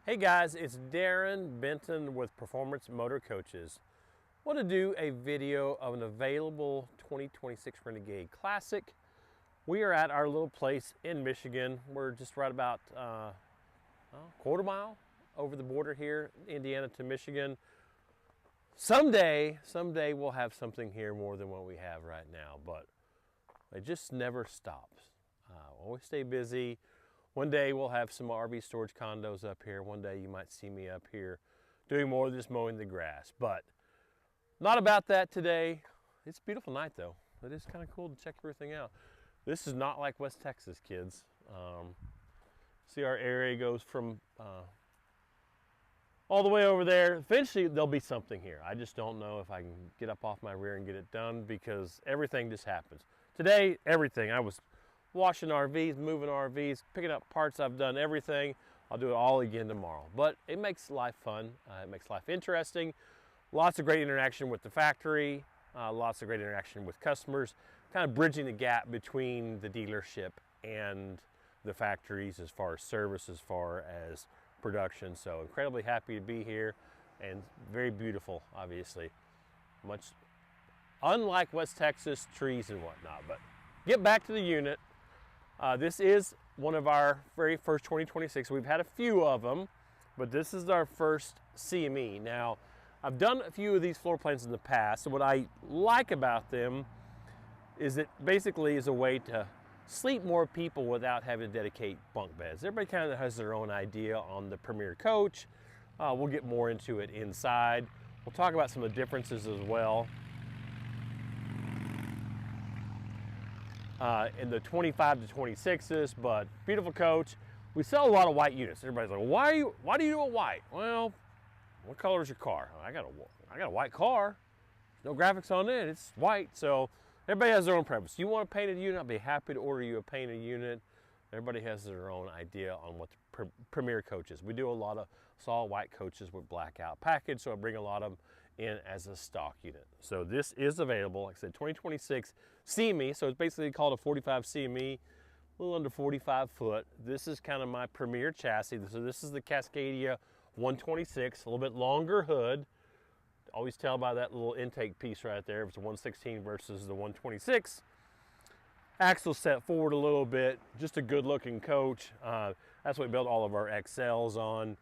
Hey guys, it's Darren Benton with Performance Motorcoaches. I want to do a video of an available 2026 Renegade Classic. We are at our little place in Michigan. We're just right about a quarter mile over the border here, Indiana to Michigan. Someday we'll have something here more than what we have right now, but it just never stops. Always stay busy. One day we'll have some RV storage condos up here. One day you might see me up here doing more than just mowing the grass, but not about that today. It's a beautiful night though. It is kind of cool to check everything out. This is not like West Texas, kids. See, our area goes from all the way over there. Eventually there'll be something here. I just don't know if I can get up off my rear and get it done because everything just happens. Today, everything. I was washing RVs, moving RVs, picking up parts. I've done everything. I'll do it all again tomorrow. But it makes life fun. It makes life interesting. Lots of great interaction with the factory. Lots of great interaction with customers. Kind of bridging the gap between the dealership and the factories as far as service, as far as production. So incredibly happy to be here and very beautiful, obviously. Much unlike West Texas, trees and whatnot. But get back to the unit. This is one of our very first 2026. We've had a few of them, but this is our first CME. Now, I've done a few of these floor plans in the past, and what I like about them is it basically is a way to sleep more people without having to dedicate bunk beds. Everybody kind of has their own idea on the Premier Coach. We'll get more into it inside. We'll talk about some of the differences as well. In the 25 to 26s, but beautiful coach. We sell a lot of white units. Everybody's like, why do you do a white? Well, what color is your car? I got a white car. No graphics on it. It's white. So everybody has their own preference. You want a painted unit? I'll be happy to order you a painted unit. Everybody has their own idea on what the Premier Coach is. We do a lot of solid white coaches with blackout package, so I bring a lot of them in as a stock unit. So this is available, like I said, 2026 CME. So it's basically called a 45 CME, a little under 45 foot. This is kind of my premier chassis. So this is the Cascadia 126, a little bit longer hood. Always tell by that little intake piece right there if it's a 116 versus the 126. Axle set forward a little bit, just a good looking coach. That's what we built all of our XLs on.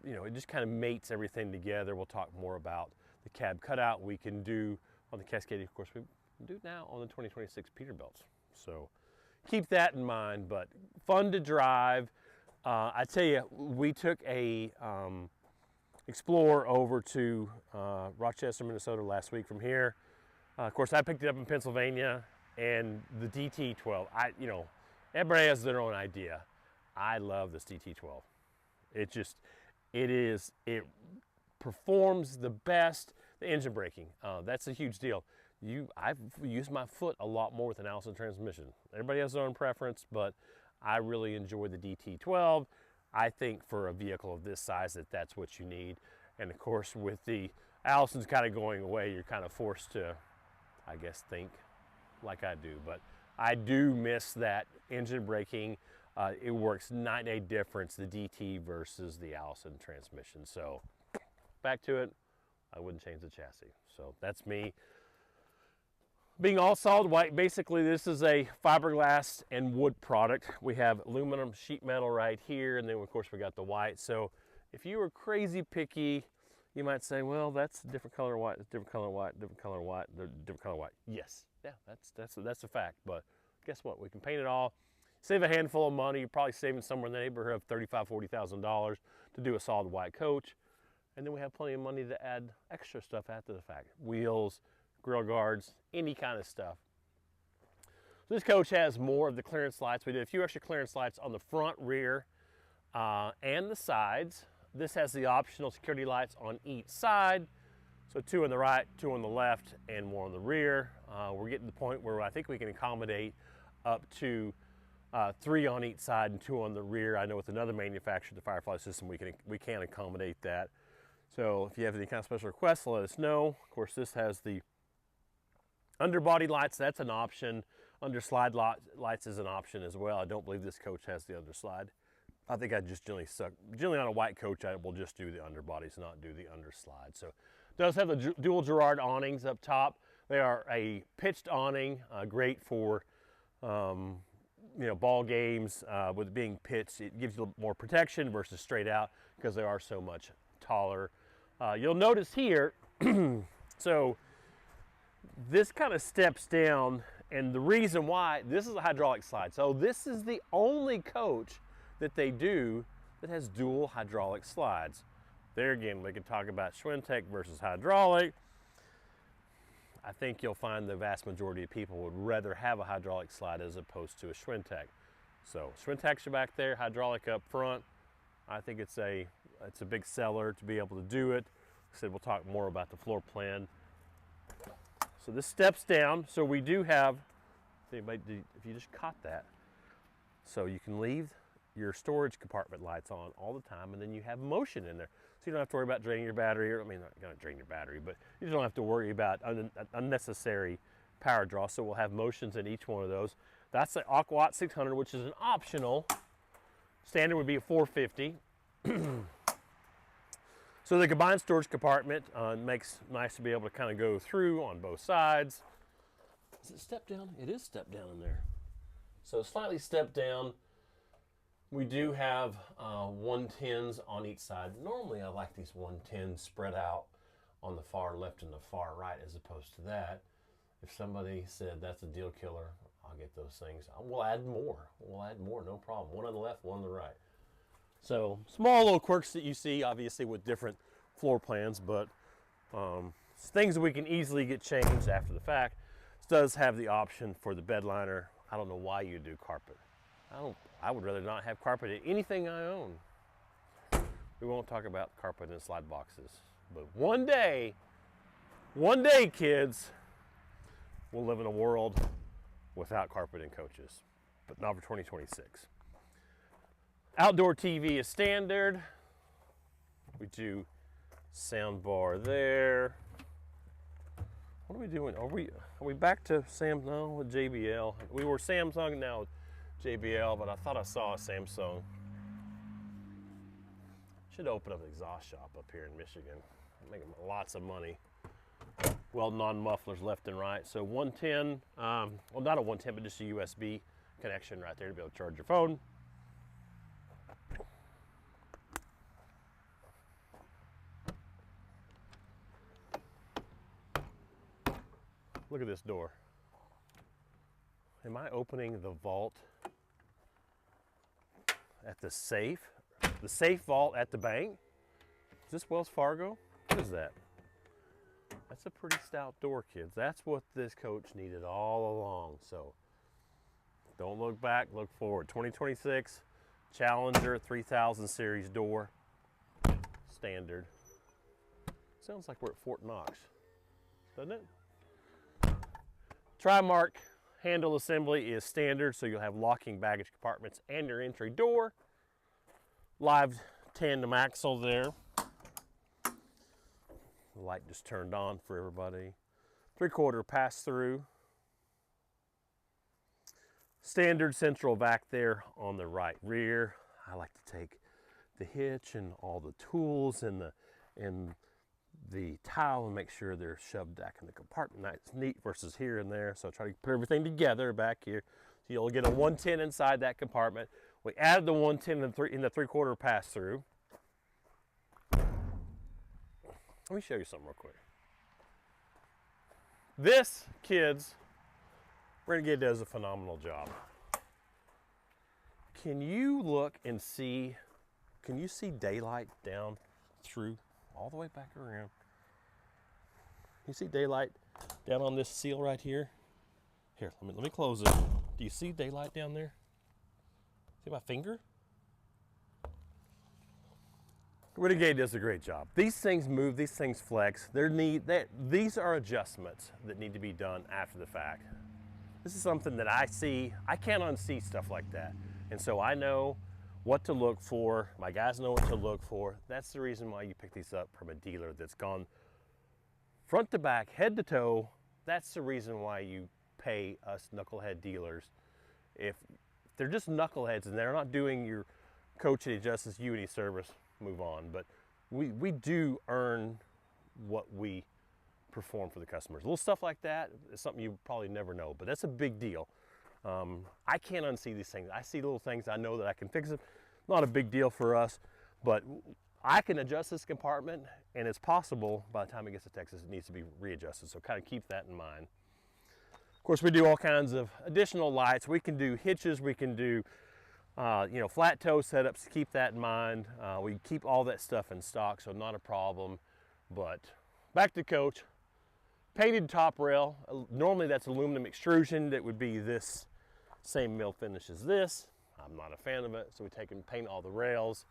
You know, it just kind of mates everything together. We'll talk more about the cab cutout we can do on the Cascadia. Of course, we do now on the 2026 Peterbilts. So keep that in mind, but fun to drive. I tell you, we took a Explorer over to Rochester, Minnesota last week from here. Of course, I picked it up in Pennsylvania. And the DT12, you know, everybody has their own idea. I love this DT12. It performs the best. The engine braking, that's a huge deal. I've used my foot a lot more with an Allison transmission. Everybody has their own preference, but I really enjoy the DT12. I think for a vehicle of this size that's what you need. And of course, with the Allison's kind of going away, you're kind of forced to, I guess, think like I do, but I do miss that engine braking. It works night and day difference, the DT versus the Allison transmission. So back to it, I wouldn't change the chassis. So that's me. Being all solid white, basically this is a fiberglass and wood product. We have aluminum sheet metal right here, and then of course we got the white. So if you were crazy picky, you might say, well, that's a different color white, it's different color white, different color white, different color white. Yes, yeah, that's a fact. But guess what? We can paint it all, save a handful of money. You're probably saving somewhere in the neighborhood of $35,000, $40,000 to do a solid white coach. And then we have plenty of money to add extra stuff after the fact. Wheels, grill guards, any kind of stuff. So this coach has more of the clearance lights. We did a few extra clearance lights on the front, rear, and the sides. This has the optional security lights on each side. So 2 on the right, 2 on the left, and 1 on the rear. We're getting to the point where I think we can accommodate up to 3 on each side and 2 on the rear. I know with another manufacturer, the Firefly system, we can accommodate that. So if you have any kind of special requests, let us know. Of course, this has the underbody lights. That's an option. Underslide lights is an option as well. I don't believe this coach has the underslide I think I just generally on a white coach, I will just do the underbodies, not do the underslide. So it does have the dual Girard awnings up top. They are a pitched awning, great for ball games. With it being pitched, it gives you a little more protection versus straight out because they are so much taller. You'll notice here, so this kind of steps down, and the reason why, this is a hydraulic slide. So this is the only coach that they do that has dual hydraulic slides. There again, we can talk about Schwintek versus hydraulic. I think you'll find the vast majority of people would rather have a hydraulic slide as opposed to a Schwintek. So Schwintek's are back there, hydraulic up front. I think it's a big seller to be able to do it. Like I said, we'll talk more about the floor plan. So this steps down. So we do have, if you just caught that, so you can leave your storage compartment lights on all the time, and then you have motion in there. So you don't have to worry about draining your battery, or, I mean, not gonna drain your battery, but you don't have to worry about unnecessary power draw. So we'll have motions in each one of those. That's the Aquat 600, which is an optional. Standard would be a 450. So the combined storage compartment makes nice to be able to kind of go through on both sides. Is it step down? It is step down in there. So slightly step down. We do have 110s on each side. Normally I like these 110s spread out on the far left and the far right as opposed to that. If somebody said that's a deal killer, I'll get those things. We'll add more. We'll add more, no problem. One on the left, one on the right. So small little quirks that you see, obviously, with different floor plans, but things that we can easily get changed after the fact. This does have the option for the bed liner. I don't know why you do carpet. I would rather not have carpet in anything I own. We won't talk about carpet in slide boxes, but one day, kids, we'll live in a world without carpet in coaches, but not for 2026. Outdoor TV is standard. We do sound bar there. What are we doing? Are we back to with JBL? We were Samsung, now JBL, but I thought I saw a Samsung. Should open up an exhaust shop up here in Michigan. Making lots of money. Welding on mufflers left and right. So 110, well, not a 110, but just a USB connection right there to be able to charge your phone. Look at this door. Am I opening the vault at the safe vault at the bank? Is this Wells Fargo? What is that? That's a pretty stout door, kids. That's what this coach needed all along. So don't look back, look forward. 2026 Challenger 3000 series door, standard. Sounds like we're at Fort Knox, doesn't it? Trimark handle assembly is standard, so you'll have locking baggage compartments and your entry door. Live tandem axle there. The light just turned on for everybody. 3/4 pass-through. Standard central vac there on the right rear. I like to take the hitch and all the tools and the towel and make sure they're shoved back in the compartment. Nice, neat versus here and there. So I try to put everything together back here. So you'll get a 110 inside that compartment. We added the 110 in the 3/4 pass-through. Let me show you something real quick. This, kids, Renegade does a phenomenal job. Can you look and see, can you see daylight down through all the way back around? You see daylight down on this seal right here? Here, let me close it. Do you see daylight down there? See my finger? Renegade does a great job. These things move, these things flex. These are adjustments that need to be done after the fact. This is something that I see. I can't unsee stuff like that. And so I know what to look for. My guys know what to look for. That's the reason why you pick these up from a dealer that's gone front to back, head to toe. That's the reason why you pay us knucklehead dealers. If they're just knuckleheads and they're not doing your coach any justice, you any service, move on. But we do earn what we perform for the customers. Little stuff like that is something you probably never know, but that's a big deal. I can't unsee these things. I see little things, I know that I can fix it. Not a big deal for us, but I can adjust this compartment, and it's possible by the time it gets to Texas it needs to be readjusted, so kind of keep that in mind. Of course, we do all kinds of additional lights. We can do hitches, we can do you know, flat toe setups, keep that in mind. We keep all that stuff in stock, so not a problem. But back to coach. Painted top rail. Normally that's aluminum extrusion. That would be this same mill finish as this. I'm not a fan of it, so we take and paint all the rails.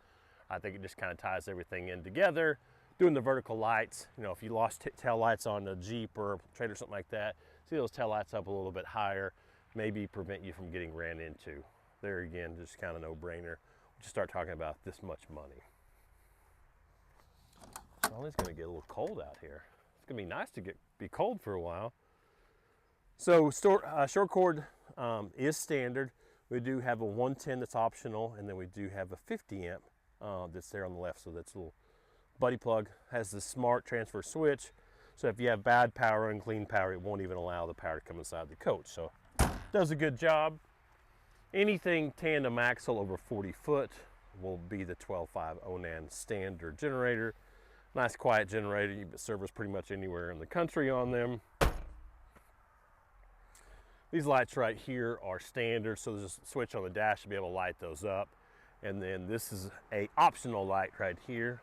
I think it just kind of ties everything in together. Doing the vertical lights, you know, if you lost tail lights on a Jeep or a trailer or something like that, see those tail lights up a little bit higher, maybe prevent you from getting ran into. There again, just kind of no-brainer. We just start talking about this much money. Well, it's going to get a little cold out here. It's going to be nice to be cold for a while. So short cord is standard. We do have a 110 that's optional, and then we do have a 50 amp that's there on the left. So that's a little buddy plug. Has the smart transfer switch. So if you have bad power and clean power, it won't even allow the power to come inside the coach. So does a good job. Anything tandem axle over 40 foot will be the 12.5 Onan standard generator. Nice quiet generator. You can service pretty much anywhere in the country on them. These lights right here are standard, so there's a switch on the dash to be able to light those up. And then this is a optional light right here.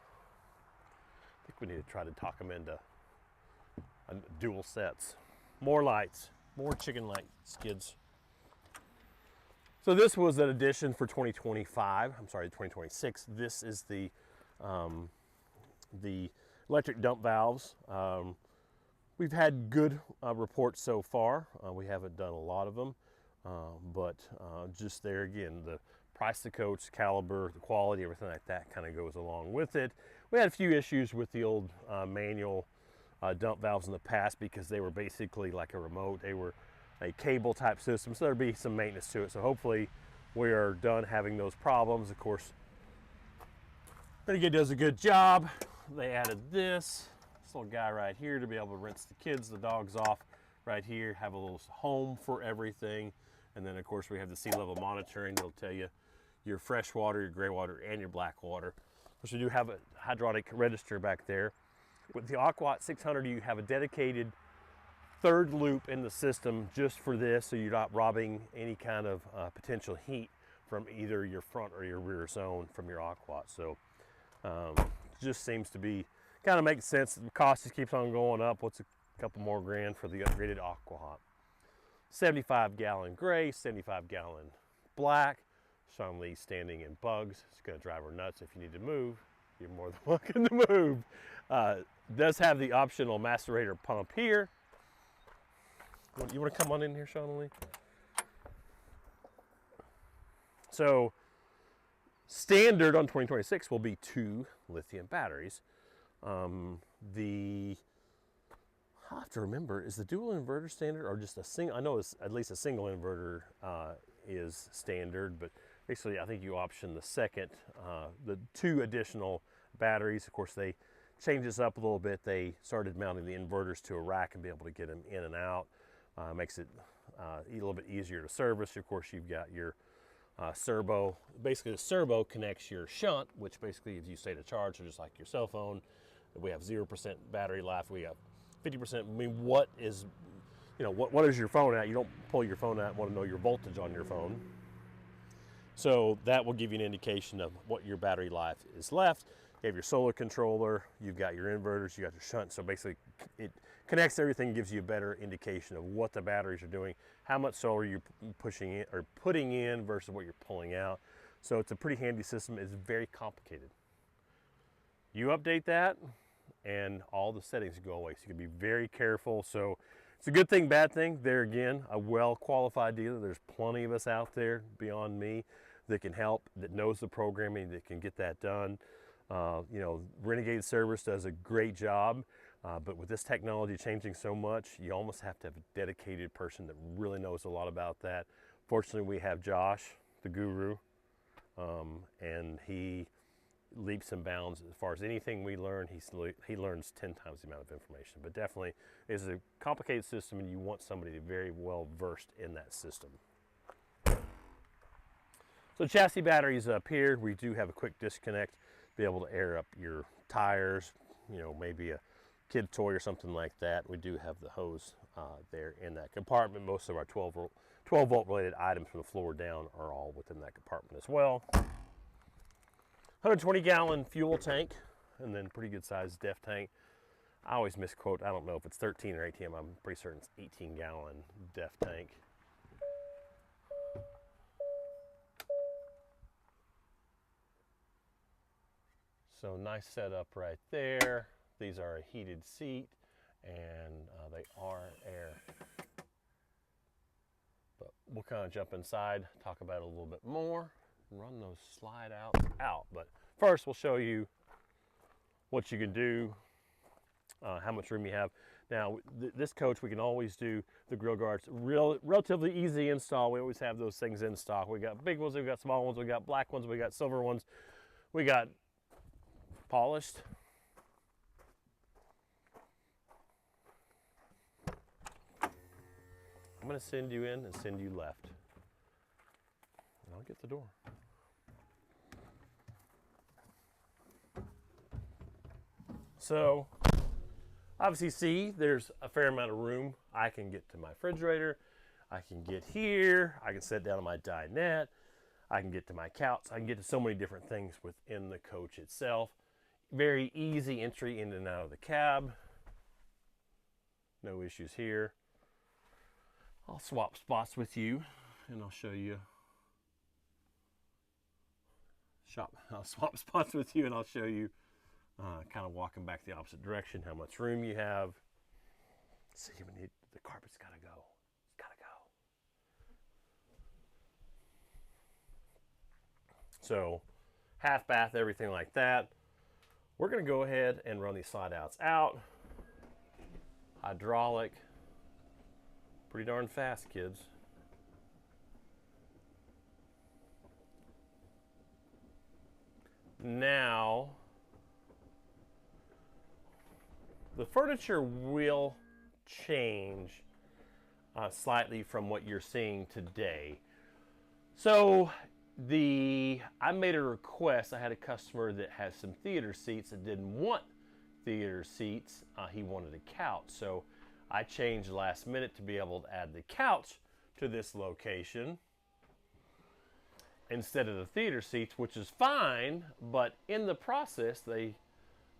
I think we need to try to talk them into dual sets. More lights, more chicken lights, kids. So this was an addition for 2026. This is the electric dump valves. We've had good reports so far. We haven't done a lot of them, but just there again, the price of the coach, caliber, the quality, everything like that kind of goes along with it. We had a few issues with the old manual dump valves in the past because they were basically like a remote. They were a cable type system, so there'd be some maintenance to it. So hopefully we are done having those problems. Of course, Renegade does a good job. They added this little guy right here to be able to rinse the kids, the dogs off right here, have a little home for everything. And then of course we have the sea level monitoring. It'll tell you your fresh water, your gray water, and your black water. Which we do have a hydraulic register back there. With the Aquat 600, you have a dedicated third loop in the system just for this, so you're not robbing any kind of potential heat from either your front or your rear zone from your Aquat. So just seems to be, kind of makes sense. The cost just keeps on going up. What's a couple more grand for the upgraded Aquat? 75-gallon gray, 75-gallon black. Sean Lee standing in bugs. It's going to drive her nuts. If you need to move, you're more than welcome to move. Does have the optional macerator pump here. You want to come on in here, Sean Lee? So standard on 2026 will be 2 lithium batteries. I have to remember, is the dual inverter standard or just a single? I know it's at least a single inverter is standard, but basically I think you option the second, the 2 additional batteries. Of course, they changed this up a little bit. They started mounting the inverters to a rack and be able to get them in and out. Makes it a little bit easier to service. Of course, you've got your servo. Basically, the servo connects your shunt, which basically if you stay to charge, so just like your cell phone, we have 0% battery life. We have 50%. I mean, what is, what is your phone at? You don't pull your phone out and want to know your voltage on your phone. So that will give you an indication of what your battery life is left. You have your solar controller, you've got your inverters, you got your shunt. So basically it connects everything, gives you a better indication of what the batteries are doing, how much solar you're pushing in or putting in versus what you're pulling out. So it's a pretty handy system. It's very complicated. You update that and all the settings go away. So you can be very careful. So it's a good thing, bad thing. There again, a well-qualified dealer. There's plenty of us out there beyond me that can help, that knows the programming, that can get that done. Renegade Service does a great job, but with this technology changing so much, you almost have to have a dedicated person that really knows a lot about that. Fortunately, we have Josh, the guru, and he leaps and bounds as far as anything we learn. He learns 10 times the amount of information. But definitely, it's a complicated system, and you want somebody to be very well versed in that system. So chassis batteries up here. We do have a quick disconnect, be able to air up your tires, you know, maybe a kid toy or something like that. We do have the hose there in that compartment. Most of our 12 volt related items from the floor down are all within that compartment as well. 120 gallon fuel tank, and then pretty good sized def tank. I always misquote, I don't know if it's 13 or 18, I'm pretty certain it's 18 gallon def tank. So nice setup right there. These are a heated seat, and they are air. But we'll kind of jump inside, talk about it a little bit more, and run those slide outs out. But first, we'll show you what you can do, how much room you have. Now, this coach, we can always do the grill guards. Relatively easy install. We always have those things in stock. We got big ones, we got small ones, we got black ones, we got silver ones, we got polished. I'm going to send you in and send you left. And I'll get the door. So, obviously see, there's a fair amount of room. I can get to my refrigerator. I can get here. I can sit down on my dinette. I can get to my couch. I can get to so many different things within the coach itself. Very easy entry in and out of the cab. No issues here. I'll swap spots with you and I'll show you. I'll swap spots with you and I'll show you, kind of walking back the opposite direction, how much room you have. See, the carpet's gotta go. It's gotta go. So, half bath, everything like that. We're gonna go ahead and run these slide outs out. Hydraulic. Pretty darn fast, kids. Now, the furniture will change slightly from what you're seeing today. So, I made a request. I had a customer that has some theater seats that didn't want theater seats. He wanted a couch. So, I changed last minute to be able to add the couch to this location instead of the theater seats, which is fine, but in the process,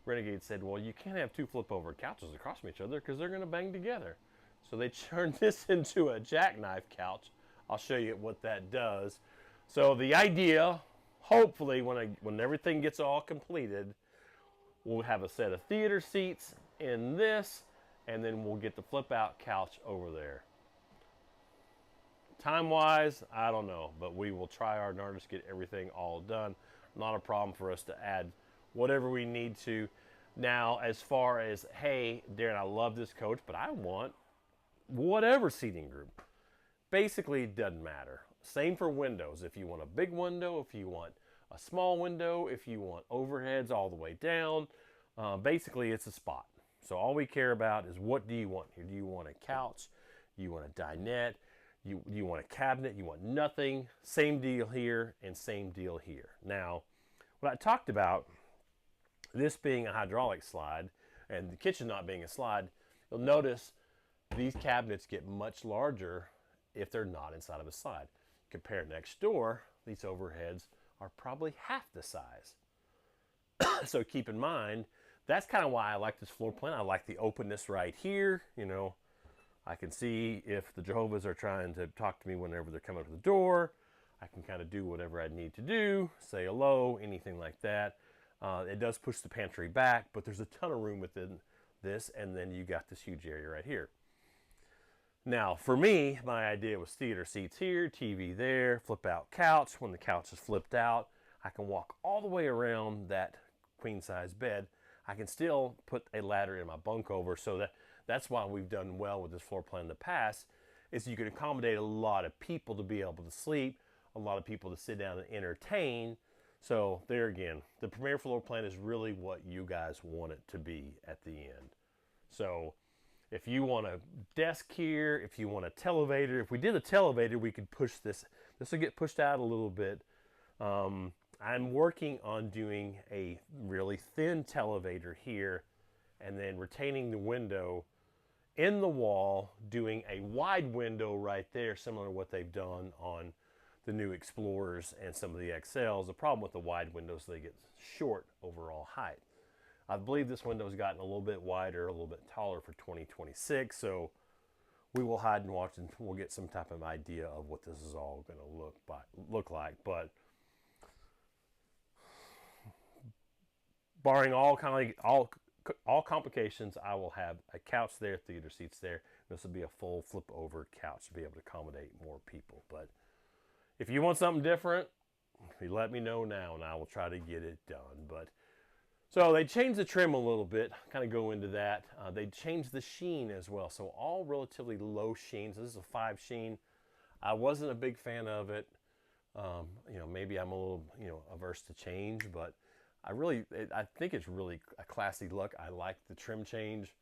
Renegade said, well, you can't have two flip over couches across from each other because they're going to bang together. So they turned this into a jackknife couch. I'll show you what that does. So the idea, hopefully, when everything gets all completed, we'll have a set of theater seats in this, and then we'll get the flip out couch over there. Time-wise, I don't know, but we will try our darndest to get everything all done. Not a problem for us to add whatever we need to. Now, as far as, hey, Darren, I love this coach, but I want whatever seating group. Basically, it doesn't matter. Same for windows. If you want a big window, if you want a small window, if you want overheads all the way down, basically it's a spot. So all we care about is, what do you want here? Do you want a couch? You want a dinette? You want a cabinet? You want nothing? Same deal here and same deal here. Now, what I talked about, this being a hydraulic slide and the kitchen not being a slide, you'll notice these cabinets get much larger if they're not inside of a slide. Compare next door, these overheads are probably half the size. So keep in mind, that's kind of why I like this floor plan. I like the openness right here. You know, I can see if the Jehovah's are trying to talk to me whenever they're coming to the door. I can kind of do whatever I need to do, say hello, anything like that. It does push the pantry back, but there's a ton of room within this, and then you got this huge area right here. Now, for me, my idea was theater seats here, TV there, flip out couch. When the couch is flipped out, I can walk all the way around that queen size bed. I can still put a ladder in my bunk over, so that's why we've done well with this floor plan in the past, is you can accommodate a lot of people to be able to sleep a lot of people to sit down and entertain. So there again, the premier floor plan is really what you guys want it to be at the end. So if you want a desk here, if you want a televator, if we did a televator, we could push this. This will get pushed out a little bit. I'm working on doing a really thin televator here and then retaining the window in the wall, doing a wide window right there, similar to what they've done on the new Explorers and some of the XLs. The problem with the wide windows, they get short overall height. I believe this window's gotten a little bit wider, a little bit taller for 2026, so we will hide and watch and we'll get some type of idea of what this is all going to look like. But barring all complications, I will have a couch there, theater seats there. This will be a full flip over couch to be able to accommodate more people. But if you want something different, you let me know now and I will try to get it done. But so they changed the trim a little bit, kind of go into that. They changed the sheen as well. So all relatively low sheens. This is a 5 sheen. I wasn't a big fan of it. Maybe I'm a little, averse to change, but I think it's really a classy look. I like the trim change.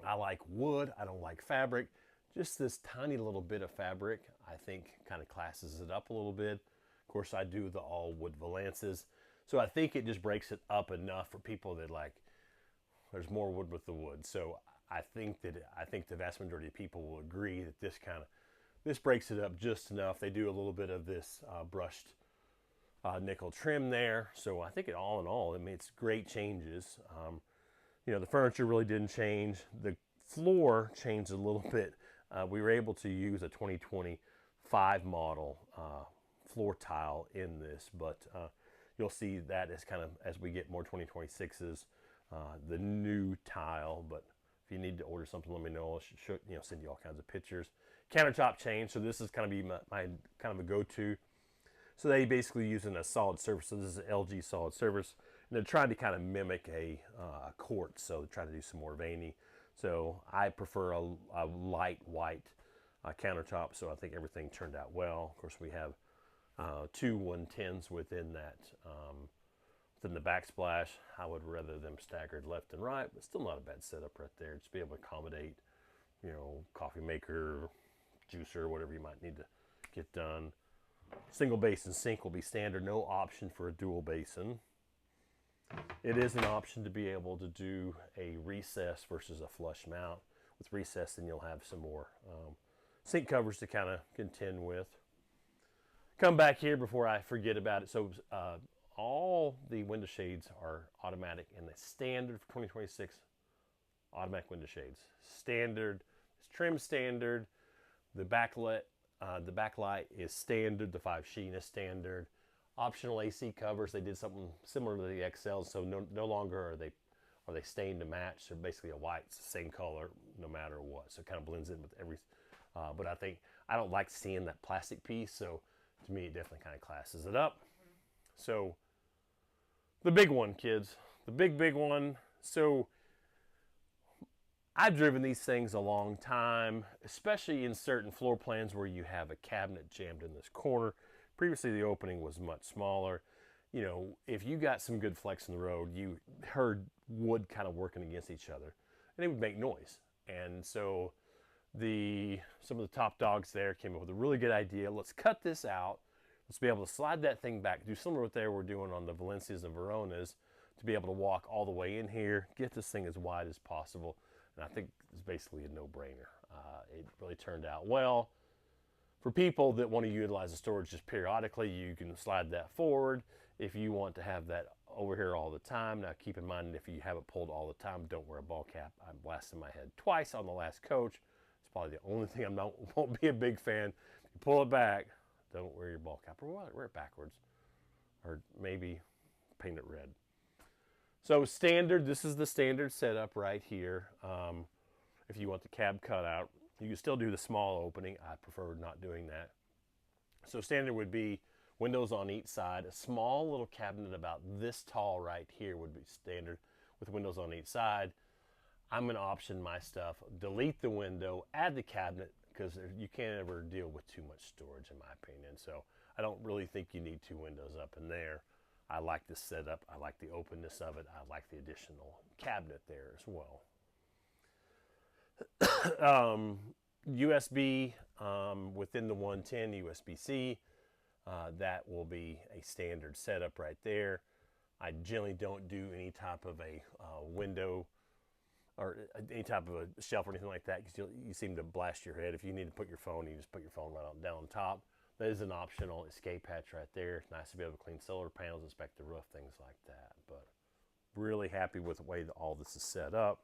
I like wood. I don't like fabric. Just this tiny little bit of fabric, I think kind of classes it up a little bit. Of course, I do the all wood valances. So I think it just breaks it up enough for people that like, there's more wood with the wood. So I think the vast majority of people will agree that this breaks it up just enough. They do a little bit of this brushed nickel trim there. So I think all in all, it's great changes. The furniture really didn't change. The floor changed a little bit. We were able to use a 2025 model floor tile in this, but you'll see that as we get more 2026s, the new tile. But if you need to order something, let me know. I'll send you all kinds of pictures. Countertop change. So this is kind of be my kind of a go-to. So they basically using a solid surface. So this is an LG solid surface, and they're trying to kind of mimic a quartz. So they're trying to do some more veiny. So I prefer a light white countertop. So I think everything turned out well. Of course, we have 2 110s within that, within the backsplash. I would rather them staggered left and right, but still not a bad setup right there. Just be able to accommodate, coffee maker, juicer, whatever you might need to get done. Single basin sink will be standard, no option for a dual basin. It is an option to be able to do a recess versus a flush mount. With recess, then you'll have some more sink covers to kind of contend with. Come back here before I forget about it. So all the window shades are automatic, and the standard for 2026 automatic window shades. Standard, it's trim standard. The backlight is standard. The 5 sheen is standard. Optional AC covers. They did something similar to the XLs, so no longer are they stained to match. They're basically a white, it's the same color no matter what. So it kind of blends in with every. But I don't like seeing that plastic piece, so to me it definitely kind of classes it up. So the big one, kids, the big one. So I've driven these things a long time, especially in certain floor plans where you have a cabinet jammed in this corner. Previously, the opening was much smaller. If you got some good flex in the road, you heard wood kind of working against each other, and it would make noise. And so some of the top dogs there came up with a really good idea. Let's cut this out. Let's be able to slide that thing back, do similar to what they were doing on the Valencias and Veronas, to be able to walk all the way in here, get this thing as wide as possible. And I think it's basically a no-brainer. It really turned out well. For people that want to utilize the storage just periodically, you can slide that forward. If you want to have that over here all the time, now keep in mind, if you have it pulled all the time, don't wear a ball cap. I blasted my head twice on the last coach. It's probably the only thing won't be a big fan. If you pull it back, don't wear your ball cap, or wear it backwards, or maybe paint it red. So standard, this is the standard setup right here. If you want the cab cutout, you can still do the small opening. I prefer not doing that. So standard would be windows on each side. A small little cabinet about this tall right here would be standard with windows on each side. I'm going to option my stuff, delete the window, add the cabinet, because you can't ever deal with too much storage, in my opinion. So I don't really think you need 2 windows up in there. I like this setup. I like the openness of it. I like the additional cabinet there as well. USB within the 110 USB-C. That will be a standard setup right there. I generally don't do any type of a window or any type of a shelf or anything like that, because you seem to blast your head. If you need to put your phone, you just put your phone right down on top. That is an optional escape hatch right there. It's nice to be able to clean solar panels, inspect the roof, things like that. But really happy with the way that all this is set up.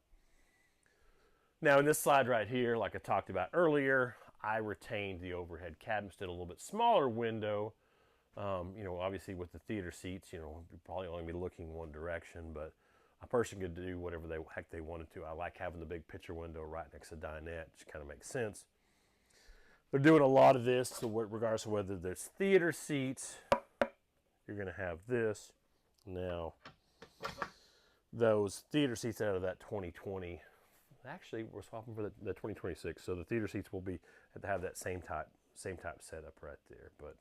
Now in this slide right here, like I talked about earlier, I retained the overhead cabinet, did a little bit smaller window. You know, obviously with the theater seats, you know, you probably only be looking one direction, but a person could do whatever the heck they wanted to. I like having the big picture window right next to the dinette. It kind of makes sense. They're doing a lot of this, so regardless of whether there's theater seats, you're going to have this. Now, those theater seats out of that 2020, actually we're swapping for the 2026, so the theater seats will have that same type setup right there. But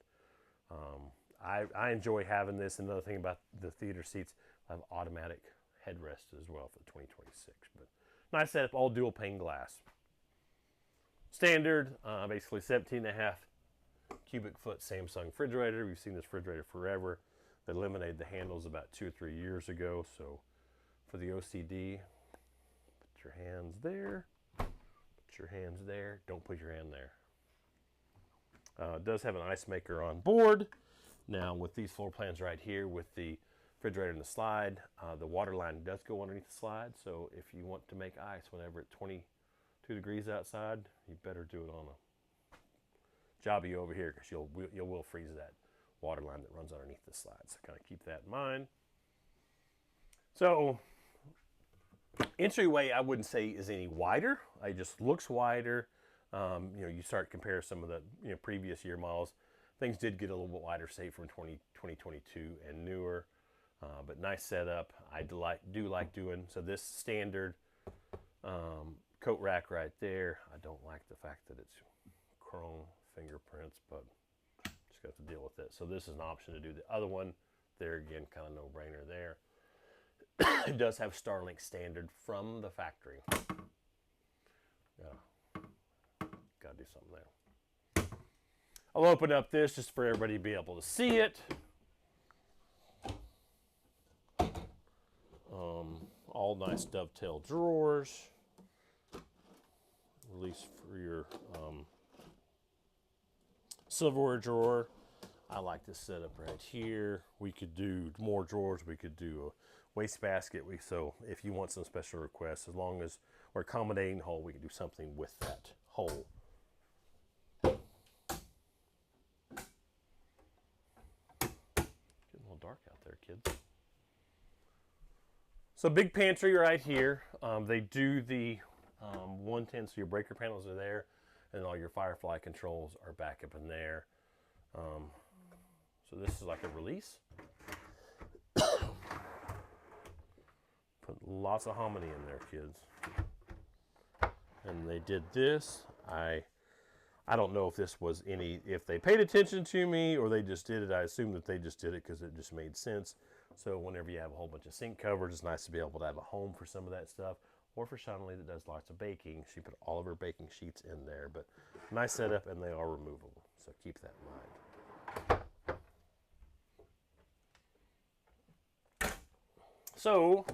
I enjoy having this. Another thing about the theater seats, I have automatic headrest as well for the 2026. But nice setup, all dual pane glass. Standard, basically 17.5 cubic foot Samsung refrigerator. We've seen this refrigerator forever. They eliminated the handles about 2 or 3 years ago. So for the OCD, put your hands there, put your hands there. Don't put your hand there. It does have an ice maker on board. Now with these floor plans right here with the refrigerator and the slide, the water line does go underneath the slide. So if you want to make ice whenever it's 22 degrees outside, you better do it on a jobby over here, because you will freeze that water line that runs underneath the slide. So kind of keep that in mind. So entryway, I wouldn't say is any wider. It just looks wider. You know, you start to compare some of the previous year models. Things did get a little bit wider, say from 2022 and newer. But nice setup. I do like doing so. This standard coat rack right there. I don't like the fact that it's chrome fingerprints, but just got to deal with it. So this is an option to do the other one. There again, kind of no-brainer there. It does have Starlink standard from the factory. Got to do something there. I'll open up this just for everybody to be able to see it. All nice dovetail drawers. Release for your silverware drawer. I like this setup right here. We could do more drawers. We could do a wastebasket. So if you want some special requests, as long as we're accommodating the hole, we can do something with that hole. Getting a little dark out there, kids. So big pantry right here. They do the 110, so your breaker panels are there, and all your Firefly controls are back up in there. So this is like a release. Put lots of hominy in there, kids. And they did this. I don't know if this was if they paid attention to me or they just did it. I assume that they just did it because it just made sense. So whenever you have a whole bunch of sink covers, it's nice to be able to have a home for some of that stuff. Or for Shonley that does lots of baking, she put all of her baking sheets in there. But nice setup, and they are removable. So keep that in mind. So,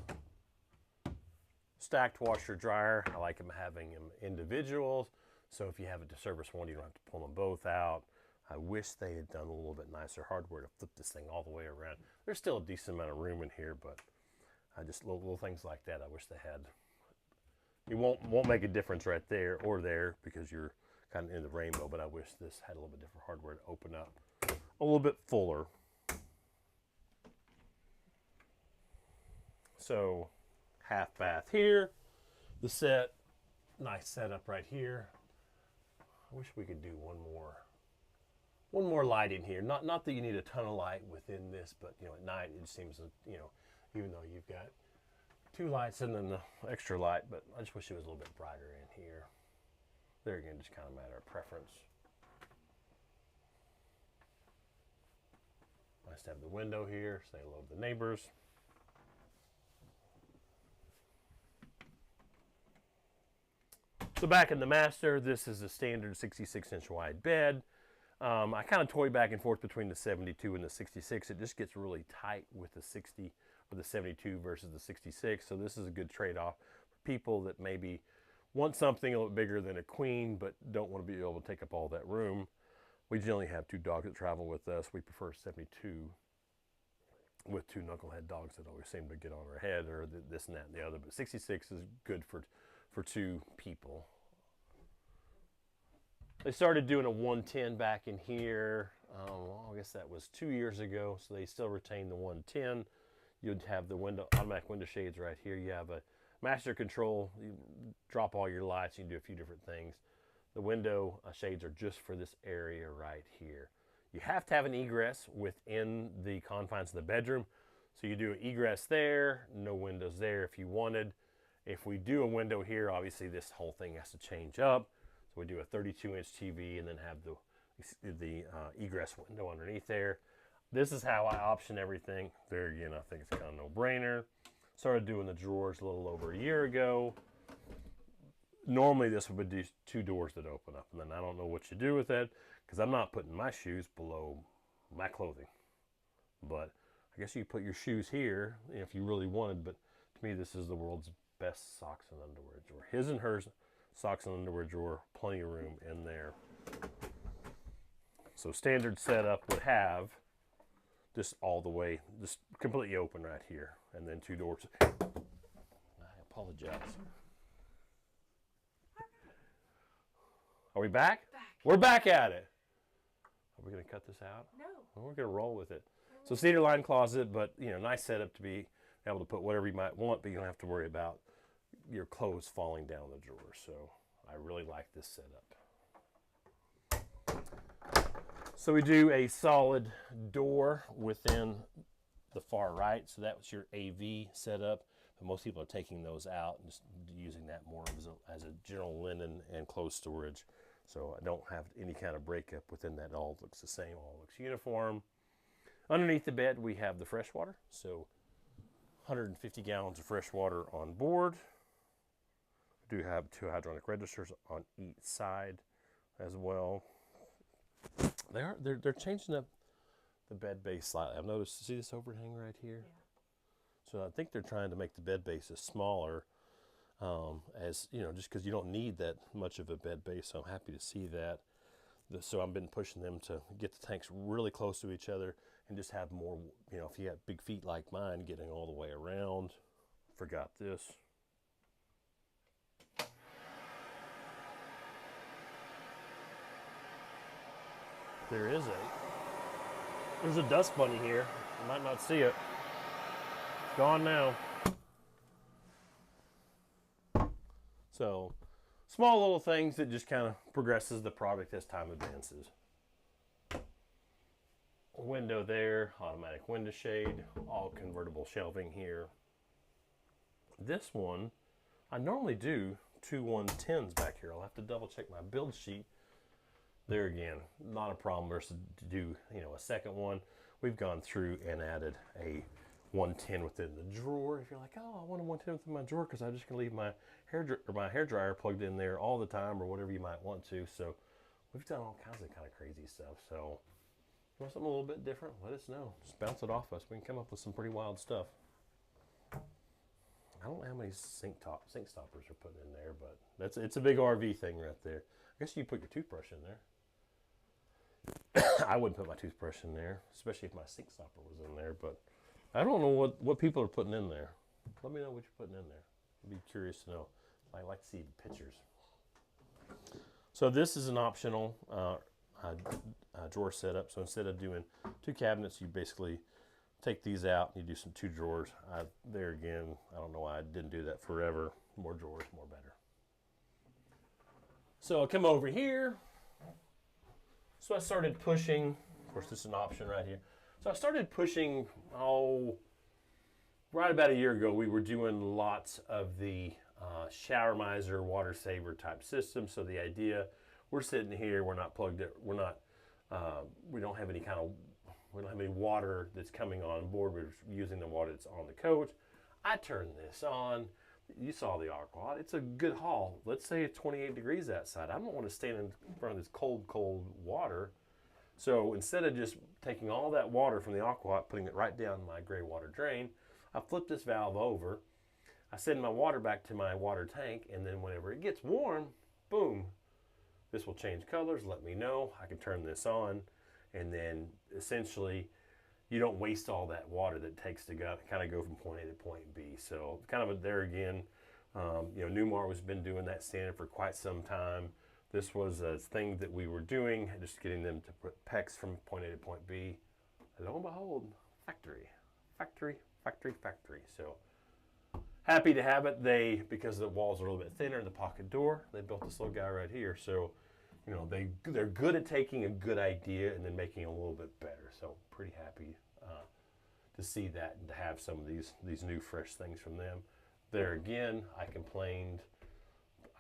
stacked washer dryer. I like them having them individuals. So if you have it to service one, you don't have to pull them both out. I wish they had done a little bit nicer hardware to flip this thing all the way around. There's still a decent amount of room in here, but I just little things like that I wish they had. It won't make a difference right there or there because you're kind of in the rainbow, but I wish this had a little bit different hardware to open up a little bit fuller. So half bath here, the set, nice setup right here. I wish we could do one more light in here. Not that you need a ton of light within this, but at night it seems even though you've got 2 lights and then the extra light, but I just wish it was a little bit brighter in here. There again, just kind of matter of preference. Nice to have the window here, say hello to the neighbors. So back in the master, this is a standard 66-inch wide bed. I kind of toy back and forth between the 72 and the 66. It just gets really tight with the 60 or the 72 versus the 66. So this is a good trade-off for people that maybe want something a little bigger than a queen, but don't want to be able to take up all that room. We generally have 2 dogs that travel with us. We prefer 72 with 2 knucklehead dogs that always seem to get on our head or this and that and the other. But 66 is good for 2 people. They started doing a 110 back in here. I guess that was 2 years ago, so they still retain the 110. You'd have the automatic window shades right here. You have a master control. You drop all your lights. You can do a few different things. The window shades are just for this area right here. You have to have an egress within the confines of the bedroom. So you do an egress there, no windows there if you wanted. If we do a window here, obviously this whole thing has to change up. So we do a 32-inch TV and then have the egress window underneath there. This is how I option everything. There again, I think it's kind of no-brainer. Started doing the drawers a little over a year ago. Normally this would be 2 doors that open up, and then I don't know what you do with that because I'm not putting my shoes below my clothing. But I guess you put your shoes here if you really wanted, but to me this is the world's best socks and underwear drawer. His and hers socks and underwear drawer, plenty of room in there. So standard setup would have this all the way, just completely open right here, and then 2 doors. I apologize. Are we back? We're back at it. Are we going to cut this out? No. Well, we're going to roll with it. So cedar line closet, but nice setup to be able to put whatever you might want, but you don't have to worry about your clothes falling down the drawer. So I really like this setup. So we do a solid door within the far right. So that was your AV setup. But most people are taking those out and just using that more as a general linen and clothes storage. So I don't have any kind of breakup within that. It all looks the same, all looks uniform. Underneath the bed, we have the fresh water. So 150 gallons of fresh water on board. We do have 2 hydronic registers on each side as well. They're changing up the bed base slightly. I've noticed, see this overhang right here? Yeah. So I think they're trying to make the bed bases smaller, as just because you don't need that much of a bed base. So I'm happy to see that. So I've been pushing them to get the tanks really close to each other and just have more, if you have big feet like mine, getting all the way around. Forgot this. There's a dust bunny here. You might not see it. It's gone now. So small little things that just kind of progresses the product as time advances. Window there, automatic window shade, all convertible shelving here. This one, I normally do 2 110s back here. I'll have to double check my build sheet. There again, not a problem versus to do a second one. We've gone through and added a 110 within the drawer. If you're like, oh, I want a 110 within my drawer because I'm just gonna leave my hair dryer plugged in there all the time or whatever you might want to. So we've done all kinds of crazy stuff. So if you want something a little bit different, let us know. Just bounce it off us. We can come up with some pretty wild stuff. I don't know how many sink stoppers are putting in there, but it's a big RV thing right there. I guess you put your toothbrush in there. I wouldn't put my toothbrush in there, especially if my sink stopper was in there, but I don't know what people are putting in there. Let me know what you're putting in there. I'd be curious to know. I'd like to see the pictures. So this is an optional drawer setup. So instead of doing 2 cabinets, you basically take these out and you do some 2 drawers. There again, I don't know why I didn't do that forever. More drawers, more better. So I'll come over here. So I started pushing, of course this is an option right here. So I started pushing, right about a year ago, we were doing lots of the shower miser, water saver type system. So the idea, we're sitting here, we're not plugged in, we don't have any kind of, we don't have any water that's coming on board. We're using the water that's on the coach. I turn this on. You saw the aqua. It's a good haul. Let's say it's 28 degrees outside. I don't want to stand in front of this cold, cold water. So instead of just taking all that water from the aqua, putting it right down my gray water drain, I flip this valve over. I send my water back to my water tank, and then whenever it gets warm, boom, this will change colors, let me know. I can turn this on, and then essentially you don't waste all that water that it takes to kind of go from point A to point B. So kind of there again, Newmar has been doing that standard for quite some time. This was a thing that we were doing, just getting them to put PEX from point A to point B. And lo and behold, factory. So happy to have it. Because the walls are a little bit thinner, the pocket door, they built this little guy right here. So, they're good at taking a good idea and then making it a little bit better. So pretty happy to see that and to have some of these new fresh things from them. There again, I complained.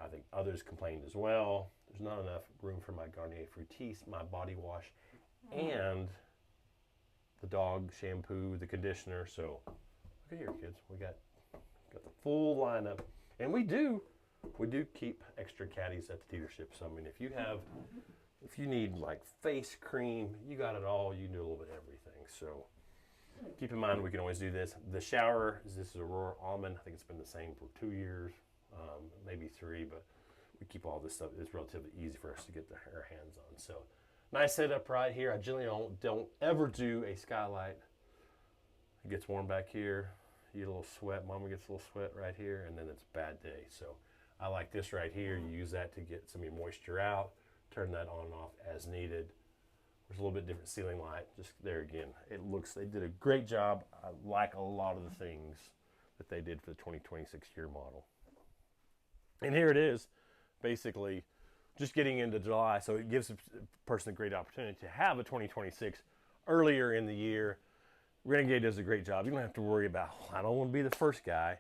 I think others complained as well. There's not enough room for my Garnier Fructis, my body wash, and the dog shampoo, the conditioner. So look at here, kids. We got the full lineup, and we do keep extra caddies at the dealership. So I mean, if you need like face cream, you got it all. You can do a little bit of everything. So keep in mind, we can always do this. The shower, this is Aurora Almond. I think it's been the same for 2 years, maybe 3, but we keep all this stuff. It's relatively easy for us to get our hands on. So nice setup right here. I generally don't ever do a skylight. It gets warm back here. You get a little sweat. Mama gets a little sweat right here, and then it's a bad day. So I like this right here. You use that to get some of your moisture out. Turn that on and off as needed. There's a little bit different ceiling light. Just there again. They did a great job. I like a lot of the things that they did for the 2026 year model. And here it is, basically just getting into July. So it gives a person a great opportunity to have a 2026 earlier in the year. Renegade does a great job. You don't have to worry about, I don't want to be the first guy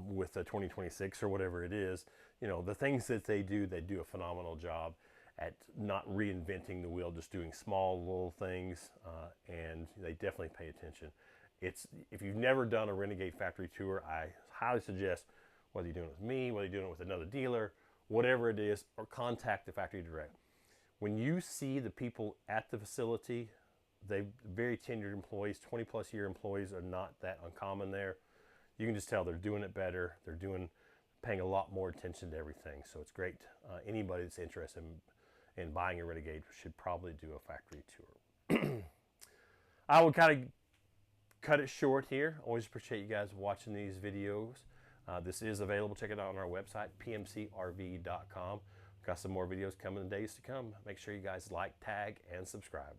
with a 2026 or whatever it is. The things that they do a phenomenal job at not reinventing the wheel, just doing small little things, and they definitely pay attention. If you've never done a Renegade factory tour, I highly suggest, whether you're doing it with me, whether you're doing it with another dealer, whatever it is, or contact the factory direct. When you see the people at the facility, they're very tenured employees, 20 plus year employees are not that uncommon there. You can just tell they're doing it better. They're paying a lot more attention to everything. So it's great. Anybody that's interested in buying a Renegade should probably do a factory tour. I would kind of cut it short here. Always appreciate you guys watching these videos. This is available. Check it out on our website, pmcrv.com. Got some more videos coming in days to come. Make sure you guys like, tag, and subscribe.